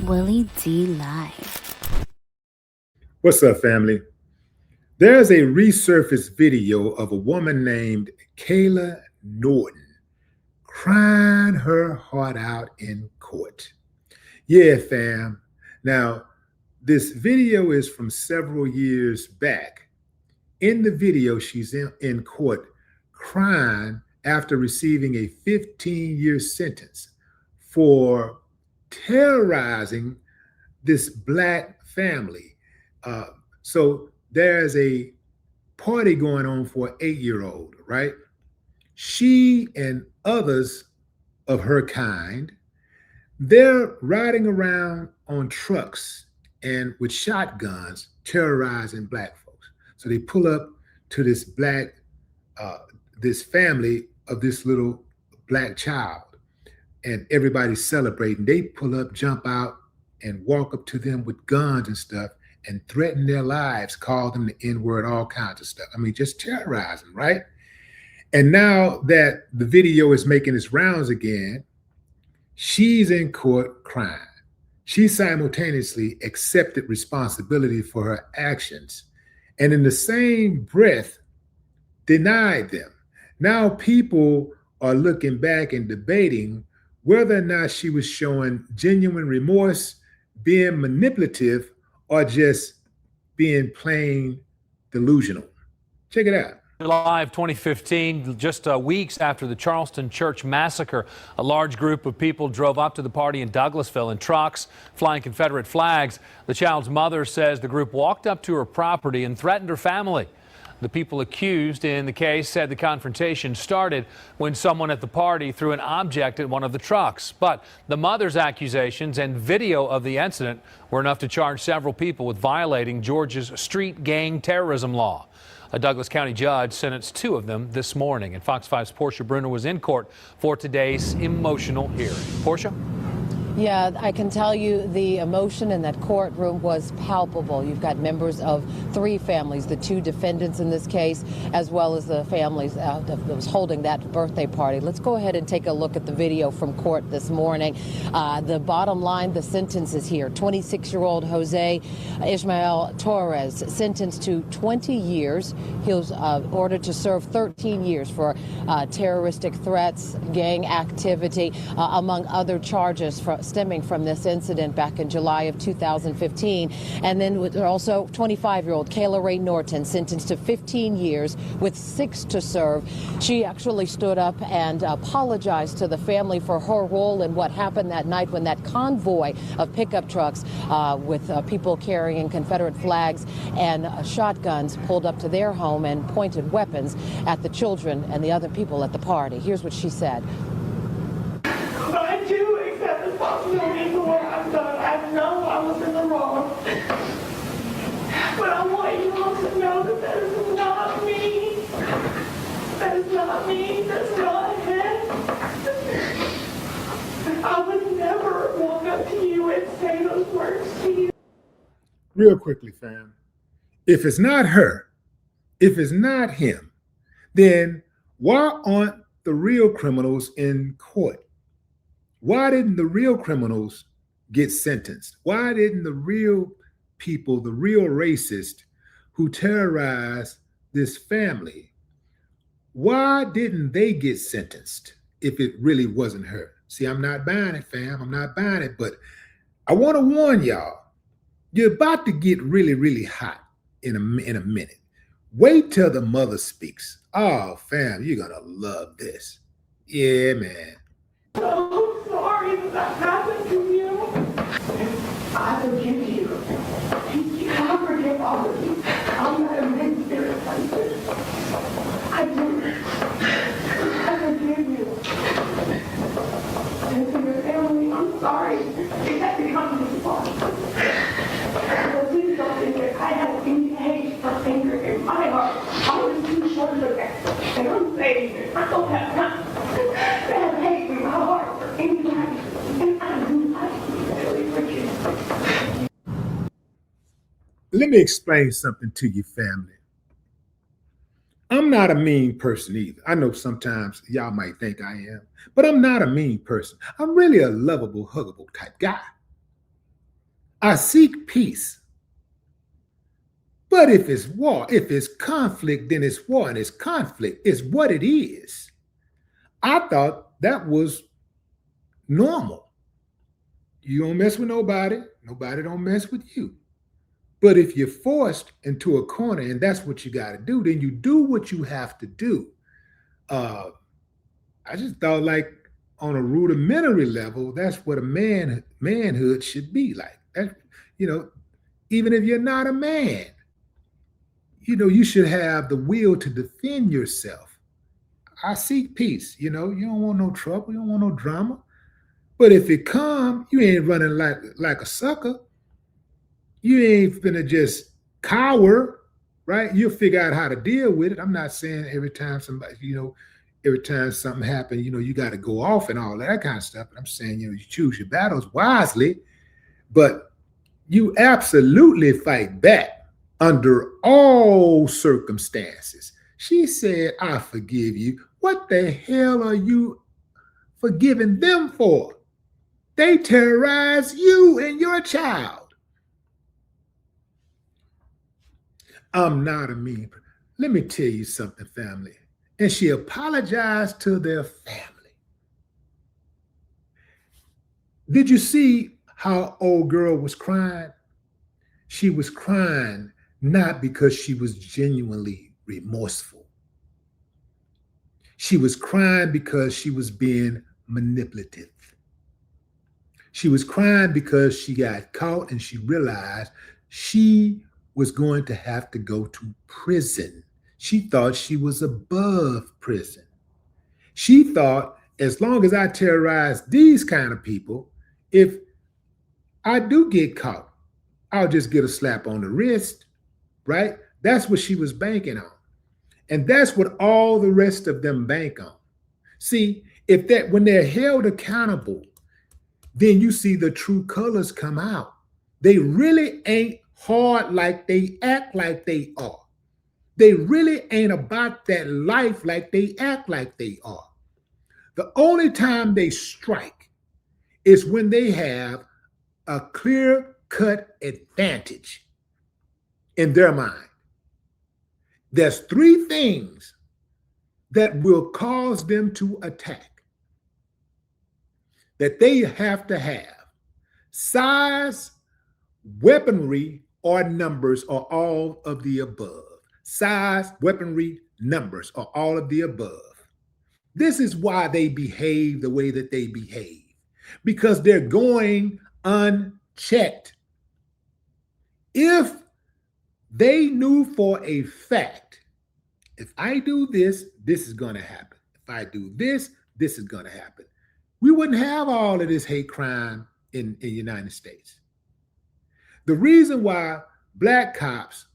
Willie D Live. What's up, family? There's a resurfaced video of a woman named Kayla Norton crying her heart out in court. Yeah, fam. Now, this video is from several years back. In the video, she's in court crying after receiving a 15-year sentence for terrorizing this Black family. So there's a party going on for an 8-year-old, right? She and others of her kind, they're riding around on trucks and with shotguns terrorizing Black folks. So they pull up to this this family of this little Black child, and everybody's celebrating. They pull up, jump out, and walk up to them with guns and stuff and threaten their lives, call them the N-word, all kinds of stuff. I mean, just terrorize them, right? And now that the video is making its rounds again, she's in court crying. She simultaneously accepted responsibility for her actions and in the same breath denied them. Now people are looking back and debating whether or not she was showing genuine remorse, being manipulative, or just being plain delusional. Check it out. July of 2015, just weeks after the Charleston church massacre, a large group of people drove up to the party in Douglasville in trucks flying Confederate flags. The child's mother says the group walked up to her property and threatened her family. The people accused in the case said the confrontation started when someone at the party threw an object at one of the trucks. But the mother's accusations and video of the incident were enough to charge several people with violating Georgia's street gang terrorism law. A Douglas County judge sentenced 2 of them this morning. And Fox 5's Portia Bruner was in court for today's emotional hearing. Portia? Yeah, I can tell you the emotion in that courtroom was palpable. You've got members of 3 families, the 2 defendants in this case, as well as the families that was holding that birthday party. Let's go ahead and take a look at the video from court this morning. The bottom line, the sentence is here. 26-year-old Jose Ismael Torres sentenced to 20 years. He was ordered to serve 13 years for terroristic threats, gang activity, among other charges stemming from this incident back in July of 2015. And then also 25-year-old Kayla Norton sentenced to 15 years with 6 to serve. She actually stood up and apologized to the family for her role in what happened that night when that convoy of pickup trucks with people carrying Confederate flags and shotguns pulled up to their home and pointed weapons at the children and the other people at the party. Here's what she said. I do accept responsibility for what I've done. I know I was in the wrong. But I want you all to know that that is not me. That is not me. That's not him. I would never walk up to you and say those words to you. Real quickly, fam. If it's not her, if it's not him, then why aren't the real criminals in court? Why didn't the real criminals get sentenced? Why didn't the real people, the real racists who terrorized this family, why didn't they get sentenced if it really wasn't her? See, I'm not buying it, fam. I'm not buying it, but I want to warn y'all, you're about to get really, really hot in a minute. Wait till the mother speaks. Oh, fam, you're going to love this. Yeah, man. So sorry that happened to you. I forgive you. I forgive all of you. I'm not a mean spirit like this. I do. I forgive you. And to your family, I'm sorry. It had to come this far. But please don't think that I have any hate or anger in my heart. I was too short of that. And I'm saying it. I don't have time to have hate in my heart for anybody. And I do not really forgive. Let me explain something to you, family. I'm not a mean person either. I know sometimes y'all might think I am, but I'm not a mean person. I'm really a lovable, huggable type guy. I seek peace. But if it's war, if it's conflict, then it's war and it's conflict. It's what it is. I thought that was normal. You don't mess with nobody. Nobody don't mess with you. But if you're forced into a corner and that's what you got to do, then you do what you have to do. I just thought, like, on a rudimentary level, that's what a manhood should be like. That, even if you're not a man, you should have the will to defend yourself. I seek peace. You don't want no trouble. You don't want no drama. But if it come, you ain't running like a sucker. You ain't finna just cower, right? You'll figure out how to deal with it. I'm not saying every time something happens, you got to go off and all that kind of stuff. But I'm saying, you choose your battles wisely, but you absolutely fight back under all circumstances. She said, I forgive you. What the hell are you forgiving them for? They terrorize you and your child. I'm not a mean person. Let me tell you something, family. And she apologized to their family. Did you see how old girl was crying? She was crying not because she was genuinely remorseful. She was crying because she was being manipulative. She was crying because she got caught and she realized she was going to have to go to prison. She thought she was above prison. She thought, as long as I terrorize these kind of people, if I do get caught, I'll just get a slap on the wrist, right? That's what she was banking on. And that's what all the rest of them bank on. See, when they're held accountable, then you see the true colors come out. They really ain't hard like they act like they are. They really ain't about that life like they act like they are. The only time they strike is when they have a clear-cut advantage in their mind. There's three things that will cause them to attack that they have to have: size, weaponry, or numbers, or all of the above. Size, weaponry, numbers, or all of the above. This is why they behave the way that they behave, because they're going unchecked. If they knew for a fact, if I do this, this is going to happen. If I do this, this is going to happen. We wouldn't have all of this hate crime in the United States. The reason why black cops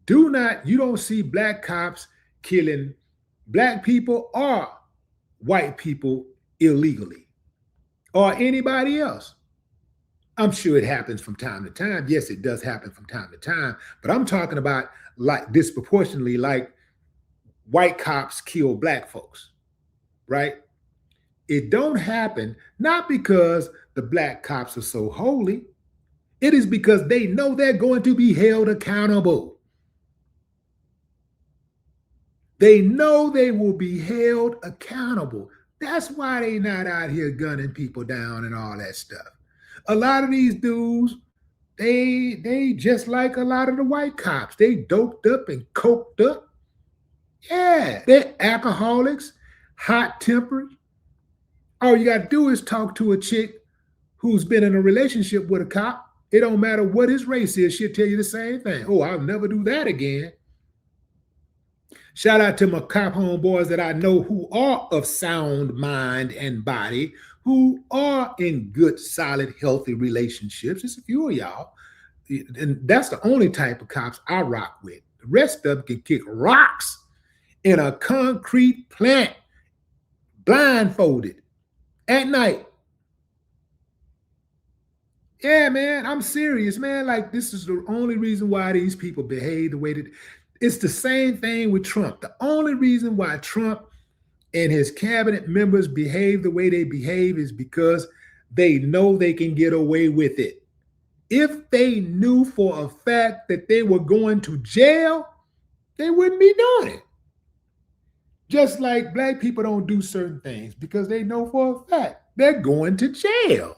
you don't see black cops killing black people or white people illegally or anybody else. I'm sure it happens from time to time. Yes, it does happen from time to time, but I'm talking about like disproportionately, like white cops kill black folks, right? It don't happen not because the black cops are so holy. It is because they know they're going to be held accountable. They know they will be held accountable. That's why they not out here gunning people down and all that stuff. A lot of these dudes, they just like a lot of the white cops. They doped up and coked up. Yeah, they're alcoholics, hot-tempered. All you got to do is talk to a chick who's been in a relationship with a cop. It don't matter what his race is, she'll tell you the same thing. Oh, I'll never do that again. Shout out to my cop homeboys that I know who are of sound mind and body, who are in good, solid, healthy relationships. It's a few of y'all. And that's the only type of cops I rock with. The rest of them can kick rocks in a concrete plant, blindfolded, at night. Yeah, man, I'm serious, man. Like, this is the only reason why these people behave the way that. It's the same thing with Trump. The only reason why Trump and his cabinet members behave the way they behave is because they know they can get away with it. If they knew for a fact that they were going to jail, they wouldn't be doing it. Just like black people don't do certain things because they know for a fact they're going to jail.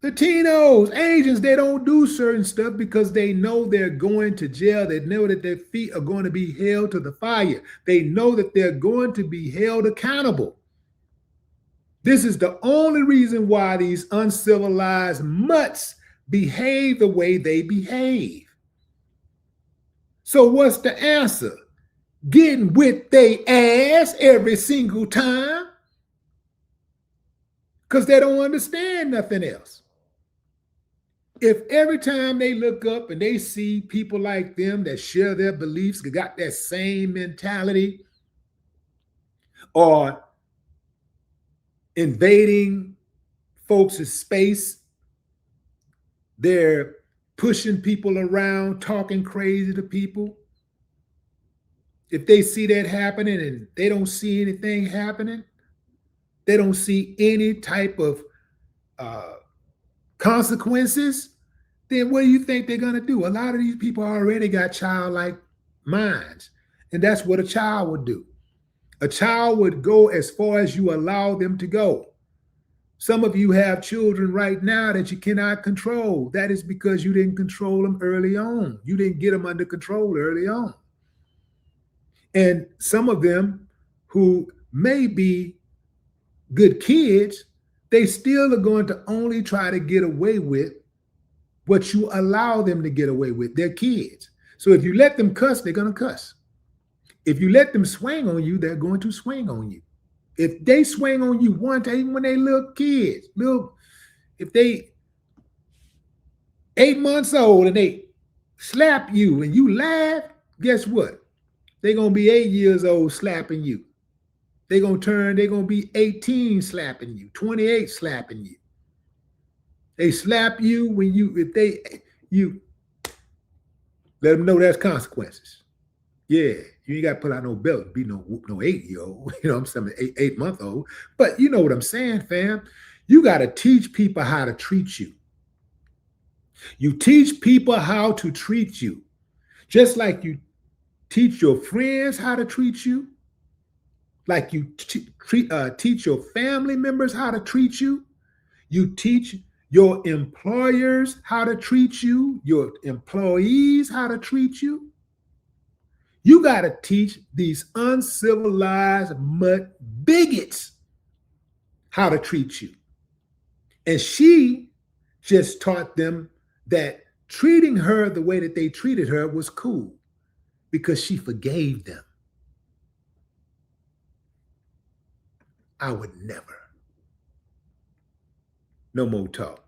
Latinos, Asians, they don't do certain stuff because they know they're going to jail. They know that their feet are going to be held to the fire. They know that they're going to be held accountable. This is the only reason why these uncivilized mutts behave the way they behave. So what's the answer? Getting with they ass every single time because they don't understand nothing else. If every time they look up and they see people like them that share their beliefs, got that same mentality, or invading folks' space, they're pushing people around, talking crazy to people. If they see that happening and they don't see anything happening, they don't see any type of consequences, then what do you think they're going to do? A lot of these people already got childlike minds, and that's what a child would do. A child would go as far as you allow them to go. Some of you have children right now that you cannot control. That is because you didn't control them early on. You didn't get them under control early on. And some of them who may be good kids, they still are going to only try to get away with what you allow them to get away with. They're kids. So if you let them cuss, they're going to cuss. If you let them swing on you, they're going to swing on you. If they swing on you one time, even when they little kids, if they 8 months old and they slap you and you laugh, guess what? They're going to be 8 years old slapping you. They're going to be 18 slapping you, 28 slapping you. They slap you when you let them know there's consequences. Yeah, you ain't got to pull out no belt, be no 8-year-old, you know what I'm saying, 8-month-old. But you know what I'm saying, fam? You got to teach people how to treat you. You teach people how to treat you. Just like you teach your friends how to treat you, like you teach your family members how to treat you. You teach your employers how to treat you, your employees how to treat you. You got to teach these uncivilized mutt bigots how to treat you. And she just taught them that treating her the way that they treated her was cool because she forgave them. I would never. No more talk.